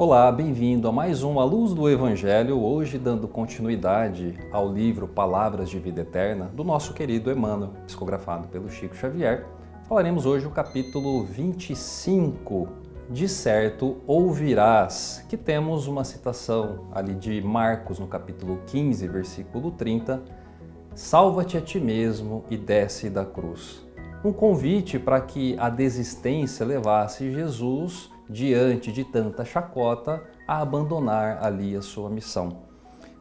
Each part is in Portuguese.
Olá, bem-vindo a mais um A Luz do Evangelho, hoje dando continuidade ao livro Palavras de Vida Eterna, do nosso querido Emmanuel, psicografado pelo Chico Xavier. Falaremos hoje o capítulo 25, De certo ouvirás, que temos uma citação ali de Marcos no capítulo 15, versículo 30, salva-te a ti mesmo e desce da cruz. Um convite para que a desistência levasse Jesus, diante de tanta chacota, a abandonar ali a sua missão.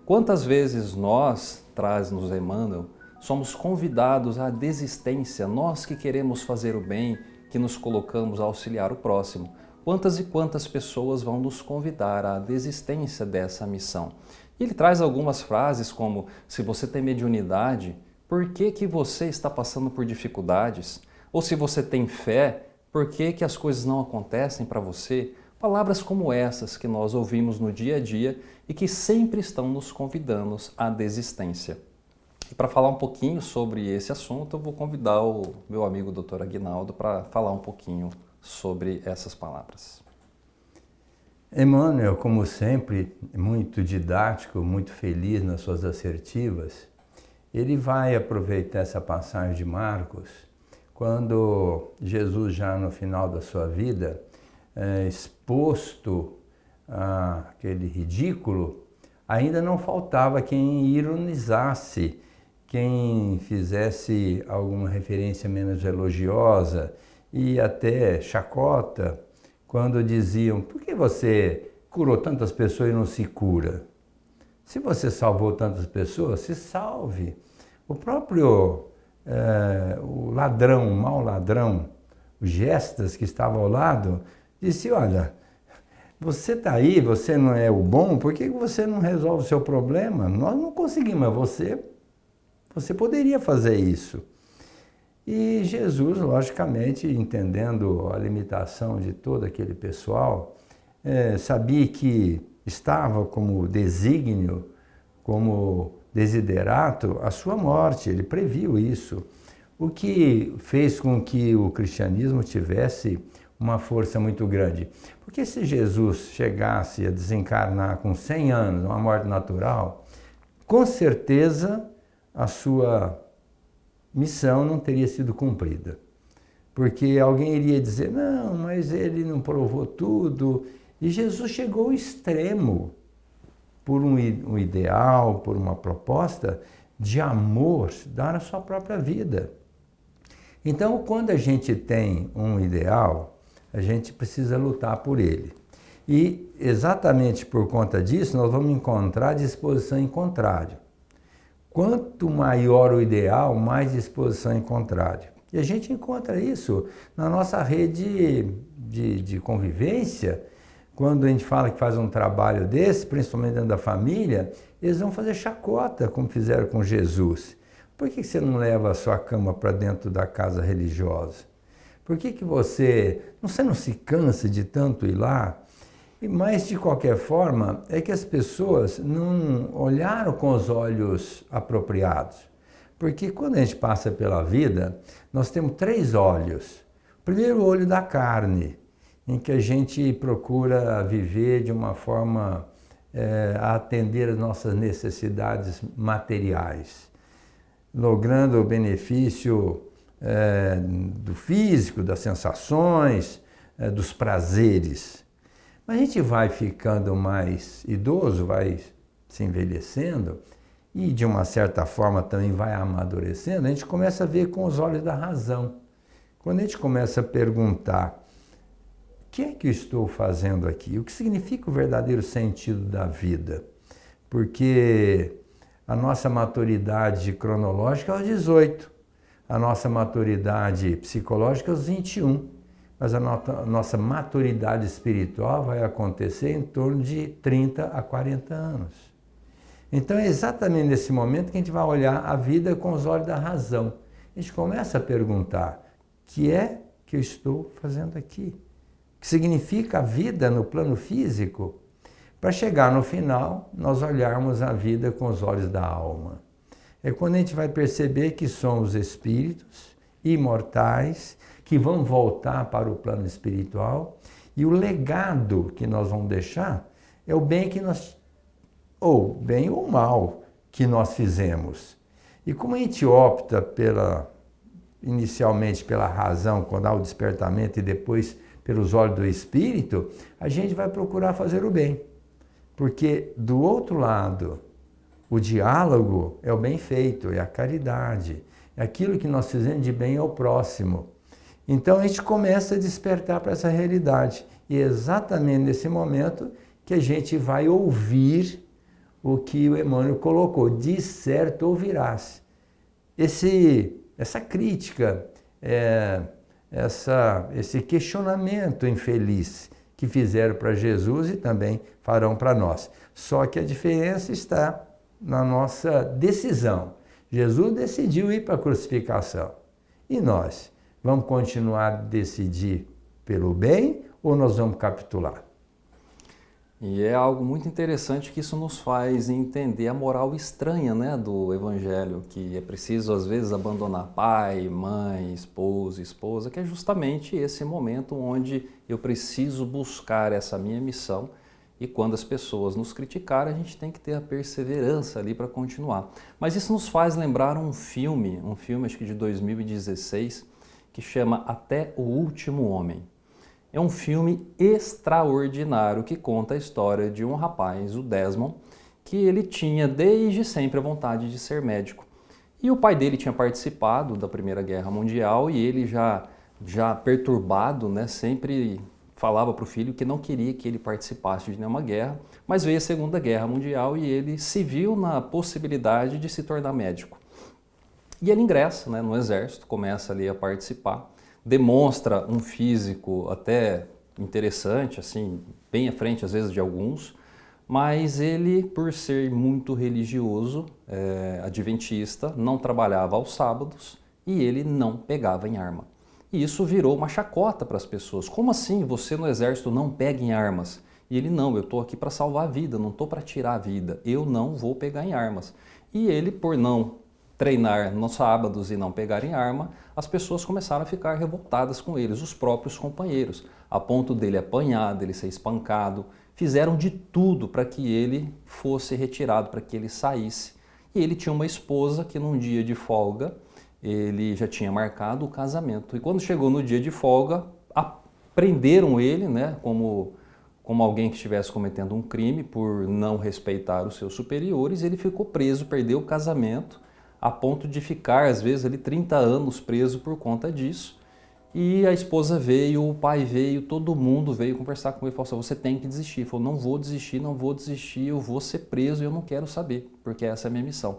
Quantas vezes nós, traz-nos Emmanuel, somos convidados à desistência, nós que queremos fazer o bem, que nos colocamos a auxiliar o próximo. Quantas e quantas pessoas vão nos convidar à desistência dessa missão? E ele traz algumas frases como, se você tem mediunidade, por que você está passando por dificuldades? Ou se você tem fé, por que as coisas não acontecem para você? Palavras como essas que nós ouvimos no dia a dia e que sempre estão nos convidando à desistência. E para falar um pouquinho sobre esse assunto, eu vou convidar o meu amigo Dr. Aguinaldo para falar um pouquinho sobre essas palavras. Emmanuel, como sempre, muito didático, muito feliz nas suas assertivas, ele vai aproveitar essa passagem de Marcos, quando Jesus, já no final da sua vida, exposto àquele ridículo, ainda não faltava quem ironizasse, quem fizesse alguma referência menos elogiosa e até chacota, quando diziam, por que você curou tantas pessoas e não se cura? Se você salvou tantas pessoas, se salve. O próprio o ladrão, o mau ladrão, o Gestas, que estava ao lado, disse, olha, você está aí, você não é o bom, por que você não resolve o seu problema? Nós não conseguimos, mas você poderia fazer isso. E Jesus, logicamente, entendendo a limitação de todo aquele pessoal, sabia que estava como desígnio, como desiderato, a sua morte. Ele previu isso, o que fez com que o cristianismo tivesse uma força muito grande. Porque se Jesus chegasse a desencarnar com 100 anos, uma morte natural, com certeza a sua missão não teria sido cumprida. Porque alguém iria dizer, não, mas ele não provou tudo. E Jesus chegou ao extremo, por um ideal, por uma proposta de amor, dar a sua própria vida. Então, quando a gente tem um ideal, a gente precisa lutar por ele. E exatamente por conta disso, nós vamos encontrar disposição em contrário. Quanto maior o ideal, mais disposição em contrário. E a gente encontra isso na nossa rede de convivência. Quando a gente fala que faz um trabalho desse, principalmente dentro da família, eles vão fazer chacota, como fizeram com Jesus. Por que você não leva a sua cama para dentro da casa religiosa? Por que você não se cansa de tanto ir lá? Mas, de qualquer forma, é que as pessoas não olharam com os olhos apropriados. Porque quando a gente passa pela vida, nós temos 3 olhos. O primeiro, o olho da carne, em que a gente procura viver de uma forma a atender as nossas necessidades materiais, logrando o benefício do físico, das sensações, dos prazeres. Mas a gente vai ficando mais idoso, vai se envelhecendo e de uma certa forma também vai amadurecendo, a gente começa a ver com os olhos da razão. Quando a gente começa a perguntar, o que é que eu estou fazendo aqui? O que significa o verdadeiro sentido da vida? Porque a nossa maturidade cronológica é aos 18, a nossa maturidade psicológica é aos 21, mas a nossa maturidade espiritual vai acontecer em torno de 30 a 40 anos. Então é exatamente nesse momento que a gente vai olhar a vida com os olhos da razão. A gente começa a perguntar, o que é que eu estou fazendo aqui? Que significa a vida no plano físico, para chegar no final, nós olharmos a vida com os olhos da alma. É quando a gente vai perceber que somos espíritos imortais, que vão voltar para o plano espiritual E o legado que nós vamos deixar é o bem que nós, ou bem ou mal, que nós fizemos. E como a gente opta inicialmente pela razão, quando há o despertamento, e depois pelos olhos do Espírito, a gente vai procurar fazer o bem. Porque do outro lado, o diálogo é o bem feito, é a caridade, é aquilo que nós fizemos de bem ao próximo. Então a gente começa a despertar para essa realidade. E é exatamente nesse momento que a gente vai ouvir o que o Emmanuel colocou, de certo ouvirás. Essa crítica, esse questionamento infeliz que fizeram para Jesus e também farão para nós. Só que a diferença está na nossa decisão. Jesus decidiu ir para a crucificação. E nós? Vamos continuar a decidir pelo bem ou nós vamos capitular? E é algo muito interessante que isso nos faz entender a moral estranha, né, do Evangelho, que é preciso às vezes abandonar pai, mãe, esposo, esposa, que é justamente esse momento onde eu preciso buscar essa minha missão e quando as pessoas nos criticarem a gente tem que ter a perseverança ali para continuar. Mas isso nos faz lembrar um filme acho que de 2016, que chama Até o Último Homem. É um filme extraordinário que conta a história de um rapaz, o Desmond, que ele tinha desde sempre a vontade de ser médico. E o pai dele tinha participado da Primeira Guerra Mundial e ele já perturbado, né, sempre falava para o filho que não queria que ele participasse de nenhuma guerra, mas veio a Segunda Guerra Mundial e ele se viu na possibilidade de se tornar médico. E ele ingressa, né, no exército, começa ali a participar. Demonstra um físico até interessante, assim, bem à frente às vezes de alguns, mas ele, por ser muito religioso, adventista, não trabalhava aos sábados e ele não pegava em arma. E isso virou uma chacota para as pessoas. Como assim você no exército não pega em armas? E ele, não, eu estou aqui para salvar a vida, não estou para tirar a vida, eu não vou pegar em armas. E ele, por não treinar nos sábados e não pegar em arma, as pessoas começaram a ficar revoltadas com eles, os próprios companheiros, a ponto dele apanhar, dele ser espancado. Fizeram de tudo para que ele fosse retirado, para que ele saísse. E ele tinha uma esposa que num dia de folga, ele já tinha marcado o casamento. E quando chegou no dia de folga, prenderam ele, né, como alguém que estivesse cometendo um crime por não respeitar os seus superiores. Ele ficou preso, perdeu o casamento, a ponto de ficar, às vezes, ali 30 anos preso por conta disso. E a esposa veio, o pai veio, todo mundo veio conversar com ele e falou assim, você tem que desistir. Ele falou, não vou desistir, eu vou ser preso e eu não quero saber, porque essa é a minha missão.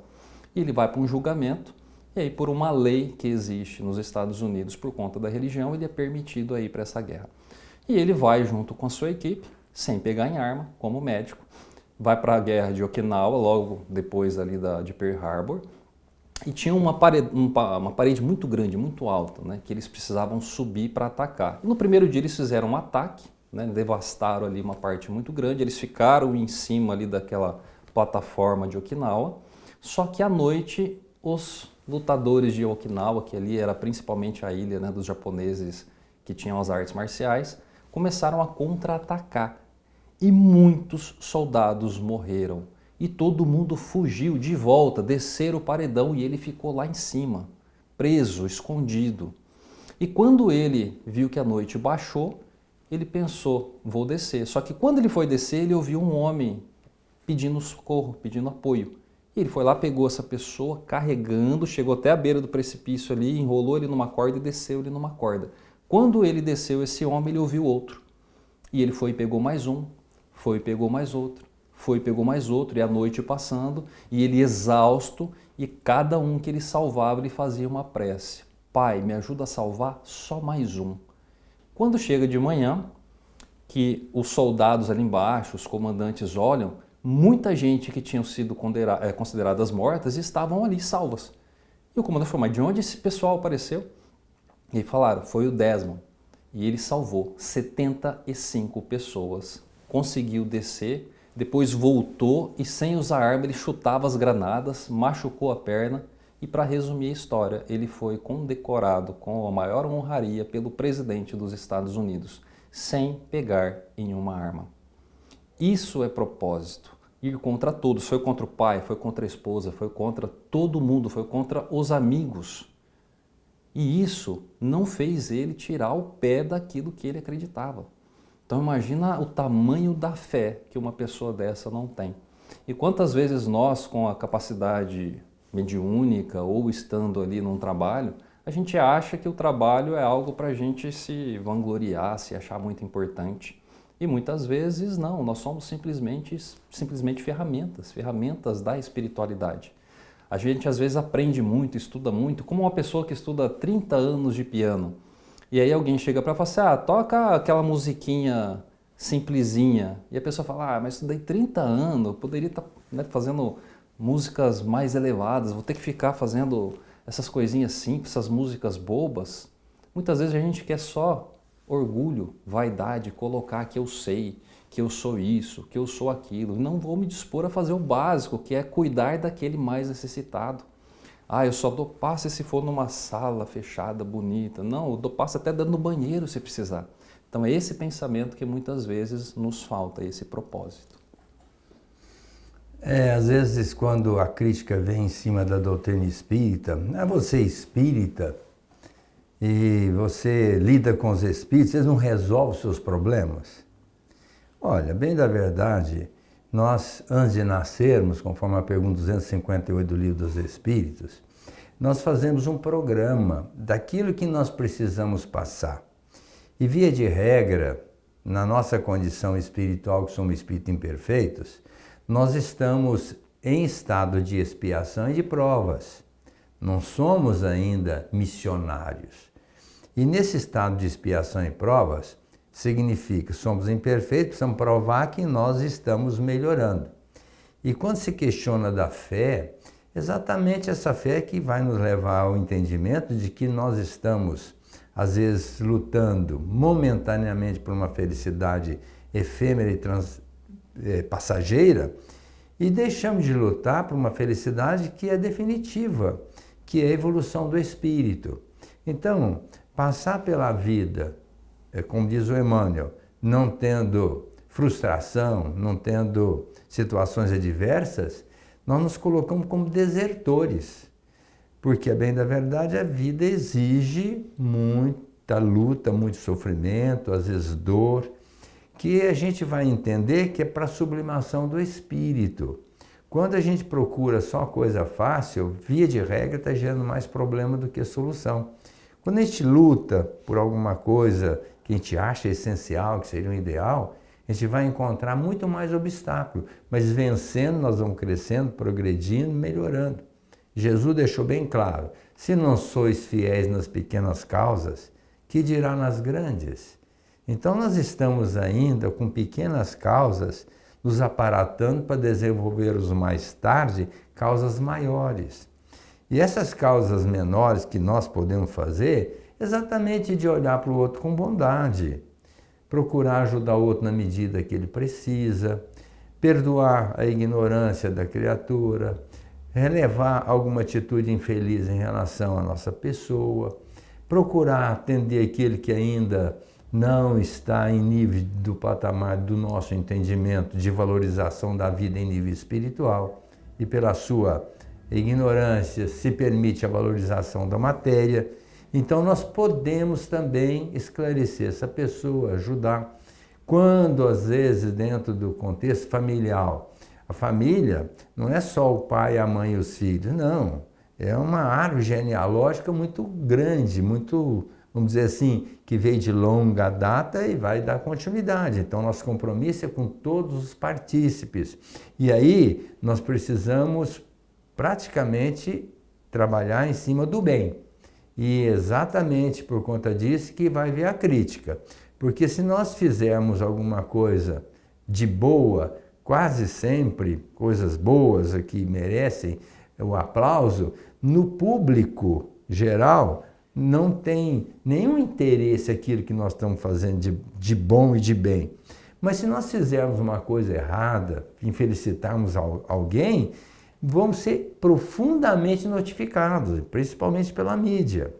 E ele vai para um julgamento, e aí por uma lei que existe nos Estados Unidos por conta da religião, ele é permitido a ir para essa guerra. E ele vai junto com a sua equipe, sem pegar em arma, como médico, vai para a guerra de Okinawa, logo depois ali de Pearl Harbor, e tinha uma parede muito grande, muito alta, né, que eles precisavam subir para atacar. E no primeiro dia eles fizeram um ataque, né, devastaram ali uma parte muito grande, eles ficaram em cima ali daquela plataforma de Okinawa, só que à noite os lutadores de Okinawa, que ali era principalmente a ilha, né, dos japoneses que tinham as artes marciais, começaram a contra-atacar e muitos soldados morreram. E todo mundo fugiu de volta, desceram o paredão e ele ficou lá em cima, preso, escondido. E quando ele viu que a noite baixou, ele pensou, vou descer. Só que quando ele foi descer, ele ouviu um homem pedindo socorro, pedindo apoio. E ele foi lá, pegou essa pessoa, carregando, chegou até a beira do precipício ali, enrolou ele numa corda e desceu ele numa corda. Quando ele desceu esse homem, ele ouviu outro. E ele foi e pegou mais um, foi e pegou mais outro. Foi, pegou mais outro, e a noite passando, e ele exausto, e cada um que ele salvava, ele fazia uma prece. Pai, me ajuda a salvar só mais um. Quando chega de manhã, que os soldados ali embaixo, os comandantes olham, muita gente que tinham sido consideradas mortas estavam ali salvas. E o comandante falou, mas de onde esse pessoal apareceu? E falaram, foi o Desmond. E ele salvou 75 pessoas. Conseguiu descer, depois voltou e sem usar arma ele chutava as granadas, machucou a perna e, para resumir a história, ele foi condecorado com a maior honraria pelo presidente dos Estados Unidos. sem pegar em uma arma. Isso é propósito. Ir contra todos. Foi contra o pai, foi contra a esposa, foi contra todo mundo, foi contra os amigos. E isso não fez ele tirar o pé daquilo que ele acreditava. Então imagina o tamanho da fé que uma pessoa dessa não tem. E quantas vezes nós, com a capacidade mediúnica ou estando ali num trabalho, a gente acha que o trabalho é algo para a gente se vangloriar, se achar muito importante. E muitas vezes não, nós somos simplesmente ferramentas da espiritualidade. A gente às vezes aprende muito, estuda muito, como uma pessoa que estuda 30 anos de piano. E aí alguém chega para falar assim, toca aquela musiquinha simplesinha. E a pessoa fala, mas estudei 30 anos, eu poderia estar fazendo músicas mais elevadas, vou ter que ficar fazendo essas coisinhas simples, essas músicas bobas. Muitas vezes a gente quer só orgulho, vaidade, colocar que eu sei, que eu sou isso, que eu sou aquilo. Não vou me dispor a fazer o básico, que é cuidar daquele mais necessitado. Eu só dou passe se for numa sala fechada, bonita. Não, eu dou passe até dando no banheiro se precisar. Então é esse pensamento que muitas vezes nos falta, esse propósito. Às vezes quando a crítica vem em cima da doutrina espírita, você espírita, e você lida com os espíritos, eles não resolvem os seus problemas? Olha, bem da verdade, nós, antes de nascermos, conforme a pergunta 258 do Livro dos Espíritos, nós fazemos um programa daquilo que nós precisamos passar. E via de regra, na nossa condição espiritual, que somos espíritos imperfeitos, nós estamos em estado de expiação e de provas. Não somos ainda missionários. E nesse estado de expiação e provas, significa que somos imperfeitos, precisamos provar que nós estamos melhorando. E quando se questiona da fé, exatamente essa fé que vai nos levar ao entendimento de que nós estamos, às vezes, lutando momentaneamente por uma felicidade efêmera e passageira, e deixamos de lutar por uma felicidade que é definitiva, que é a evolução do espírito. Então, passar pela vida, como diz o Emmanuel, não tendo frustração, não tendo situações adversas, nós nos colocamos como desertores. Porque, a bem da verdade, a vida exige muita luta, muito sofrimento, às vezes dor, que a gente vai entender que é para a sublimação do espírito. Quando a gente procura só coisa fácil, via de regra está gerando mais problema do que solução. Quando a gente luta por alguma coisa que a gente acha essencial, que seria um ideal, a gente vai encontrar muito mais obstáculos. Mas vencendo, nós vamos crescendo, progredindo, melhorando. Jesus deixou bem claro, se não sois fiéis nas pequenas causas, que dirá nas grandes? Então nós estamos ainda com pequenas causas, nos aparatando para desenvolvermos mais tarde causas maiores. E essas causas menores que nós podemos fazer, exatamente de olhar para o outro com bondade, procurar ajudar o outro na medida que ele precisa, perdoar a ignorância da criatura, relevar alguma atitude infeliz em relação à nossa pessoa, procurar atender aquele que ainda não está em nível do patamar do nosso entendimento de valorização da vida em nível espiritual e pela sua ignorância se permite a valorização da matéria. Então nós podemos também esclarecer essa pessoa, ajudar. Quando às vezes dentro do contexto familiar, a família não é só o pai, a mãe e os filhos, não. É uma árvore genealógica muito grande, muito, vamos dizer assim, que veio de longa data e vai dar continuidade. Então nosso compromisso é com todos os partícipes. E aí nós precisamos praticamente trabalhar em cima do bem. E exatamente por conta disso que vai vir a crítica. Porque se nós fizermos alguma coisa de boa, quase sempre coisas boas que merecem o aplauso, no público geral não tem nenhum interesse aquilo que nós estamos fazendo de bom e de bem. Mas se nós fizermos uma coisa errada, infelicitarmos alguém, vamos ser profundamente notificados, principalmente pela mídia.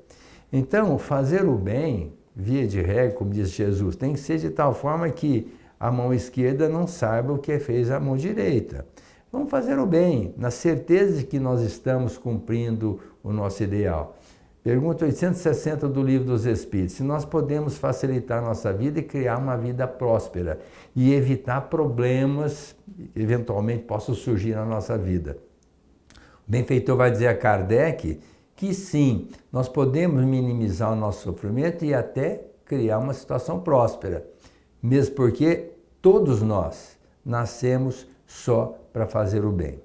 Então, fazer o bem, via de regra, como diz Jesus, tem que ser de tal forma que a mão esquerda não saiba o que fez a mão direita. Vamos fazer o bem, na certeza de que nós estamos cumprindo o nosso ideal. Pergunta 860 do Livro dos Espíritos, se nós podemos facilitar a nossa vida e criar uma vida próspera e evitar problemas que eventualmente possam surgir na nossa vida. O benfeitor vai dizer a Kardec que sim, nós podemos minimizar o nosso sofrimento e até criar uma situação próspera, mesmo porque todos nós nascemos só para fazer o bem.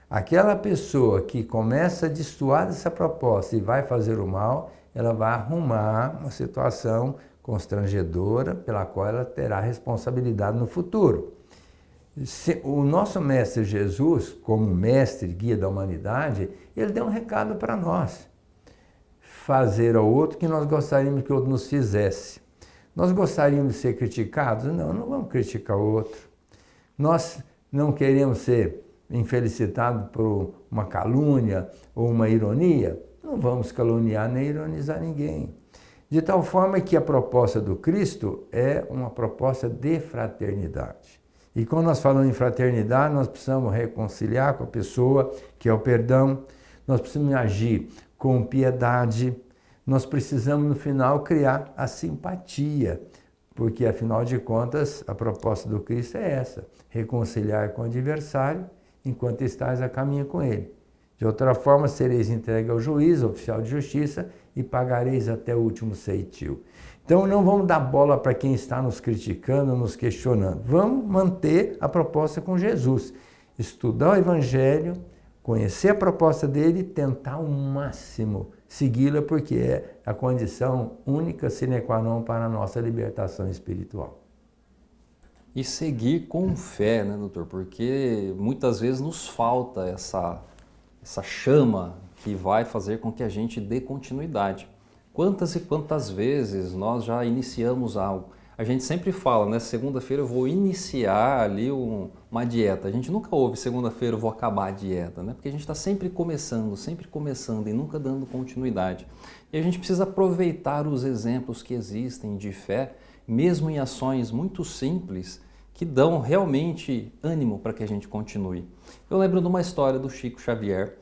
Aquela pessoa que começa a destoar dessa proposta e vai fazer o mal, ela vai arrumar uma situação constrangedora pela qual ela terá responsabilidade no futuro. O nosso Mestre Jesus, como mestre, guia da humanidade, ele deu um recado para nós. Fazer ao outro o que nós gostaríamos que o outro nos fizesse. Nós gostaríamos de ser criticados? Não, não vamos criticar o outro. Nós não queremos ser infelicitados por uma calúnia ou uma ironia? Não vamos caluniar nem ironizar ninguém. De tal forma que a proposta do Cristo é uma proposta de fraternidade. E quando nós falamos em fraternidade, nós precisamos reconciliar com a pessoa, que é o perdão, nós precisamos agir com piedade, nós precisamos no final criar a simpatia, porque afinal de contas a proposta do Cristo é essa, reconciliar com o adversário enquanto estás a caminho com ele. De outra forma, sereis entregue ao juiz, oficial de justiça, e pagareis até o último ceitil. Então não vamos dar bola para quem está nos criticando, nos questionando. Vamos manter a proposta com Jesus. Estudar o Evangelho, conhecer a proposta dele e tentar ao máximo segui-la, porque é a condição única sine qua non para a nossa libertação espiritual. E seguir com fé, né, doutor? Porque muitas vezes nos falta essa chama que vai fazer com que a gente dê continuidade. Quantas e quantas vezes nós já iniciamos algo? A gente sempre fala, né? Segunda-feira eu vou iniciar ali uma dieta. A gente nunca ouve segunda-feira eu vou acabar a dieta, né? Porque a gente está sempre começando e nunca dando continuidade. E a gente precisa aproveitar os exemplos que existem de fé, mesmo em ações muito simples, que dão realmente ânimo para que a gente continue. Eu lembro de uma história do Chico Xavier.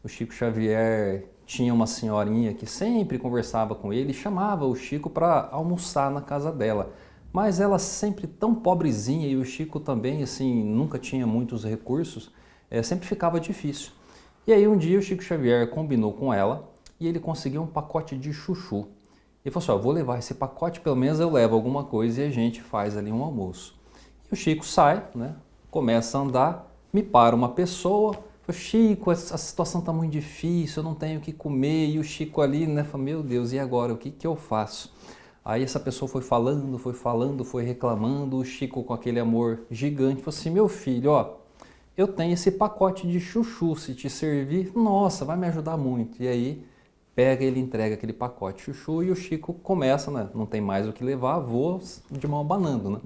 O Chico Xavier tinha uma senhorinha que sempre conversava com ele e chamava o Chico para almoçar na casa dela. Mas ela sempre tão pobrezinha e o Chico também, assim, nunca tinha muitos recursos, sempre ficava difícil. E aí um dia o Chico Xavier combinou com ela e ele conseguiu um pacote de chuchu. Ele falou assim, eu vou levar esse pacote, pelo menos eu levo alguma coisa e a gente faz ali um almoço. E o Chico sai, né, começa a andar, me para uma pessoa, fala, Chico, a situação está muito difícil, eu não tenho o que comer, e o Chico ali, né, fala, meu Deus, e agora, o que eu faço? Aí essa pessoa foi falando, foi reclamando, o Chico com aquele amor gigante, falou assim, meu filho, ó, eu tenho esse pacote de chuchu, se te servir, nossa, vai me ajudar muito. E aí pega, ele entrega aquele pacote de chuchu e o Chico começa, né, não tem mais o que levar, vou de mão abanando, né.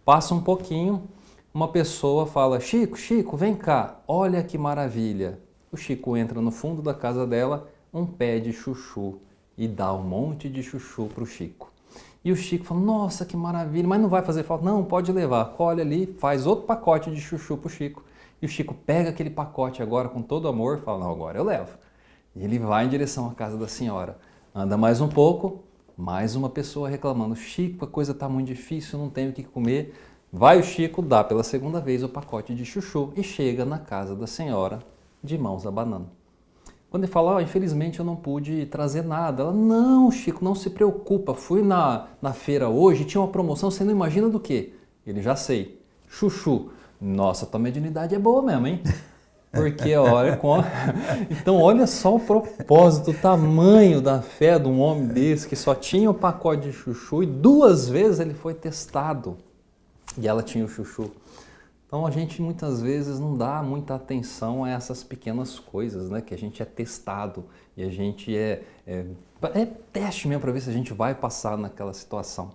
Passa um pouquinho, uma pessoa fala, Chico, vem cá, olha que maravilha. O Chico entra no fundo da casa dela, um pé de chuchu, e dá um monte de chuchu para o Chico. E o Chico fala, nossa, que maravilha, mas não vai fazer falta? Não, pode levar, colhe ali, faz outro pacote de chuchu para o Chico. E o Chico pega aquele pacote agora com todo amor e fala, não, agora eu levo. E ele vai em direção à casa da senhora. Anda mais um pouco, mais uma pessoa reclamando, Chico, a coisa está muito difícil, não tenho o que comer. Vai o Chico, dá pela segunda vez o pacote de chuchu e chega na casa da senhora de mãos abanando. Quando ele fala, infelizmente eu não pude trazer nada. Ela, não, Chico, não se preocupa, fui na feira hoje, tinha uma promoção, você não imagina do quê? Ele, já sei, chuchu. Nossa, tua mediunidade é boa mesmo, hein? Porque, olha, então olha só o propósito, o tamanho da fé de um homem desse, que só tinha o pacote de chuchu e 2 vezes ele foi testado. E ela tinha o chuchu. Então a gente muitas vezes não dá muita atenção a essas pequenas coisas, né? Que a gente é testado e a gente é teste mesmo para ver se a gente vai passar naquela situação.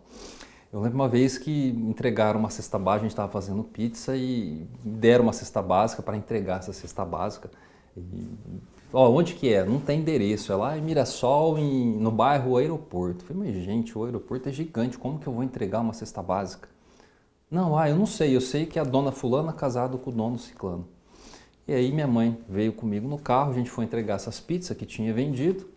Eu lembro uma vez que entregaram uma cesta básica, a gente estava fazendo pizza e deram uma cesta básica para entregar essa cesta básica. E Ó, onde que é? Não tem endereço, é lá em Mirassol, no bairro Aeroporto. Eu falei, mas gente, o aeroporto é gigante, como que eu vou entregar uma cesta básica? Não, eu não sei, eu sei que a dona fulana é casada com o dono ciclano. E aí minha mãe veio comigo no carro, a gente foi entregar essas pizzas que tinha vendido,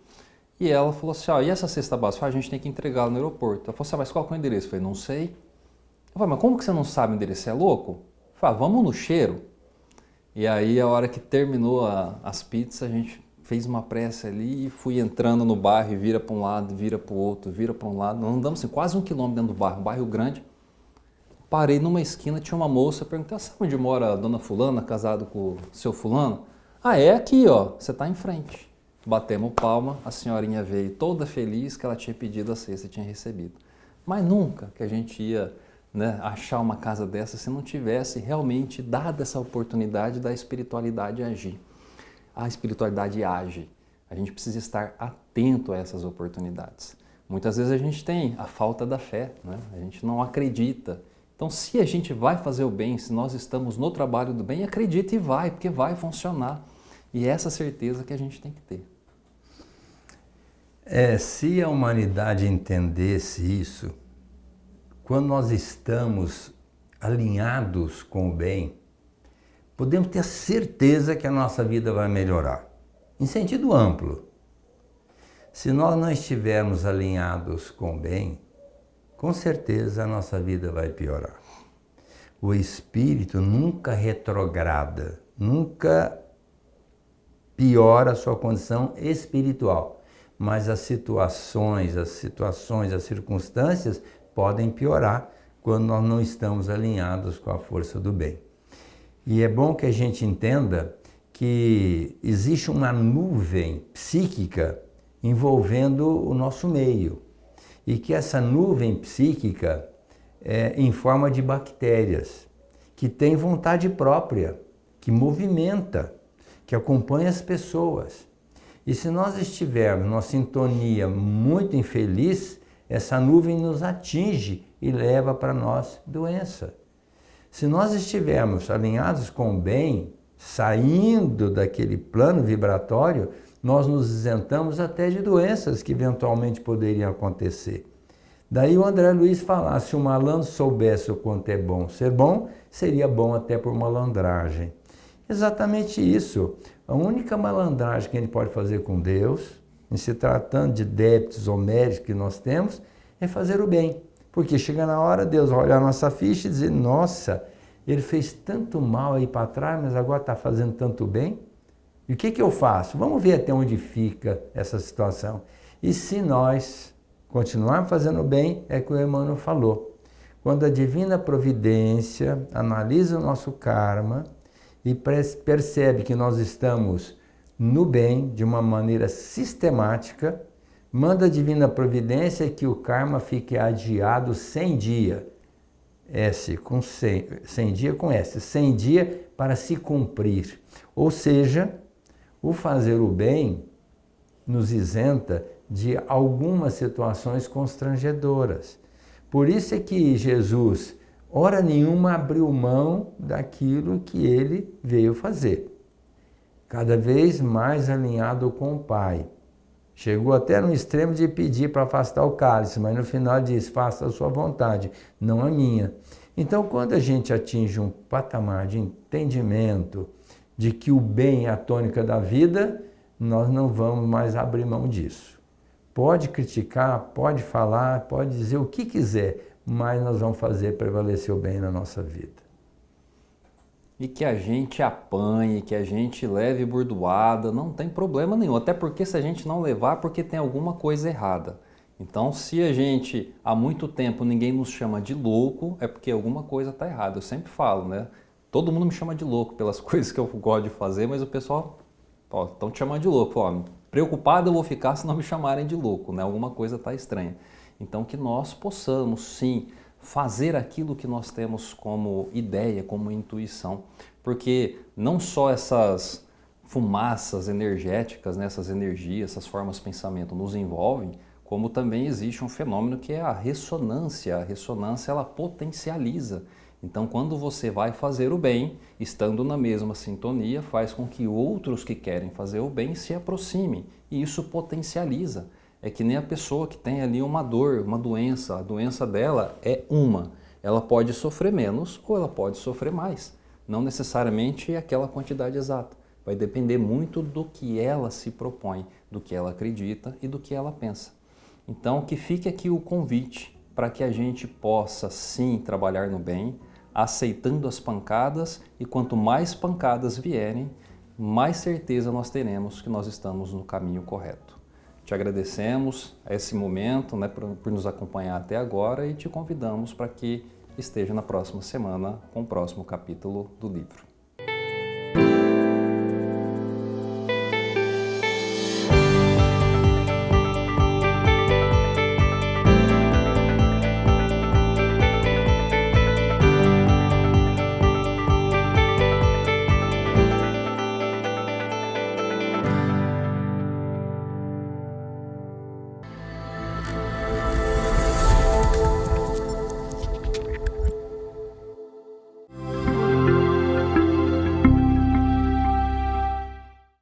e ela falou assim, ó, e essa cesta básica? A gente tem que entregá-la no aeroporto. Ela falou assim, mas qual que é o endereço? Eu falei, não sei. Eu falei, mas como que você não sabe o endereço? Você é louco? Eu falei, vamos no cheiro. E aí a hora que terminou as pizzas, a gente fez uma prece ali e fui entrando no bairro, e vira para um lado, vira para o outro, vira para um lado. Nós andamos assim, quase 1 quilômetro dentro do bairro, um bairro grande. Parei numa esquina, tinha uma moça, perguntei, sabe onde mora a dona fulana, casado com o seu fulano? Ah, é aqui, ó, você está em frente. Batemos palma, a senhorinha veio toda feliz que ela tinha pedido a cesta e tinha recebido. Mas nunca que a gente ia, né, achar uma casa dessa se não tivesse realmente dado essa oportunidade da espiritualidade agir. A espiritualidade age. A gente precisa estar atento a essas oportunidades. Muitas vezes a gente tem a falta da fé, né? A gente não acredita. Então, se a gente vai fazer o bem, se nós estamos no trabalho do bem, acredita e vai, porque vai funcionar. E é essa certeza que a gente tem que ter. Se a humanidade entendesse isso, quando nós estamos alinhados com o bem, podemos ter a certeza que a nossa vida vai melhorar, em sentido amplo. Se nós não estivermos alinhados com o bem, com certeza a nossa vida vai piorar. O espírito nunca retrograda, nunca piora a sua condição espiritual, mas as situações, as circunstâncias podem piorar quando nós não estamos alinhados com a força do bem. E é bom que a gente entenda que existe uma nuvem psíquica envolvendo o nosso meio e que essa nuvem psíquica é em forma de bactérias, que tem vontade própria, que movimenta, que acompanha as pessoas. E se nós estivermos numa sintonia muito infeliz, essa nuvem nos atinge e leva para nós doença. Se nós estivermos alinhados com o bem, saindo daquele plano vibratório, nós nos isentamos até de doenças que eventualmente poderiam acontecer. Daí o André Luiz fala, se o malandro soubesse o quanto é bom ser bom, seria bom até por malandragem. Exatamente isso. A única malandragem que a gente pode fazer com Deus, em se tratando de débitos ou méritos que nós temos, é fazer o bem. Porque chega na hora, Deus vai olhar a nossa ficha e dizer, nossa, ele fez tanto mal aí para trás, mas agora está fazendo tanto bem. E o que eu faço? Vamos ver até onde fica essa situação. E se nós continuarmos fazendo bem, é que o Emmanuel falou. Quando a divina providência analisa o nosso karma e percebe que nós estamos no bem de uma maneira sistemática, manda a divina providência que o karma fique adiado 100 dias. 100 dia com S, 100 dias para se cumprir. Ou seja, o fazer o bem nos isenta de algumas situações constrangedoras. Por isso é que Jesus, hora nenhuma, abriu mão daquilo que ele veio fazer. Cada vez mais alinhado com o Pai. Chegou até no extremo de pedir para afastar o cálice, mas no final diz, faça a sua vontade, não a minha. Então, quando a gente atinge um patamar de entendimento de que o bem é a tônica da vida, nós não vamos mais abrir mão disso. Pode criticar, pode falar, pode dizer o que quiser, mas nós vamos fazer prevalecer o bem na nossa vida. E que a gente apanhe, que a gente leve burdoada, não tem problema nenhum. Até porque se a gente não levar, porque tem alguma coisa errada. Então, se a gente, há muito tempo, ninguém nos chama de louco, é porque alguma coisa está errada. Eu sempre falo, né? Todo mundo me chama de louco pelas coisas que eu gosto de fazer, mas o pessoal, estão te chamando de louco. Preocupado eu vou ficar se não me chamarem de louco, né? Alguma coisa está estranha. Então, que nós possamos, sim, fazer aquilo que nós temos como ideia, como intuição. Porque não só essas fumaças energéticas, né, essas energias, essas formas de pensamento nos envolvem, como também existe um fenômeno que é a ressonância. A ressonância, ela potencializa. Então, quando você vai fazer o bem, estando na mesma sintonia, faz com que outros que querem fazer o bem se aproximem e isso potencializa. É que nem a pessoa que tem ali uma dor, uma doença, a doença dela é uma. Ela pode sofrer menos ou ela pode sofrer mais. Não necessariamente aquela quantidade exata. Vai depender muito do que ela se propõe, do que ela acredita e do que ela pensa. Então, que fique aqui o convite para que a gente possa sim trabalhar no bem, aceitando as pancadas, e quanto mais pancadas vierem, mais certeza nós teremos que nós estamos no caminho correto. Te agradecemos a esse momento, né, por nos acompanhar até agora e te convidamos para que esteja na próxima semana com o próximo capítulo do livro.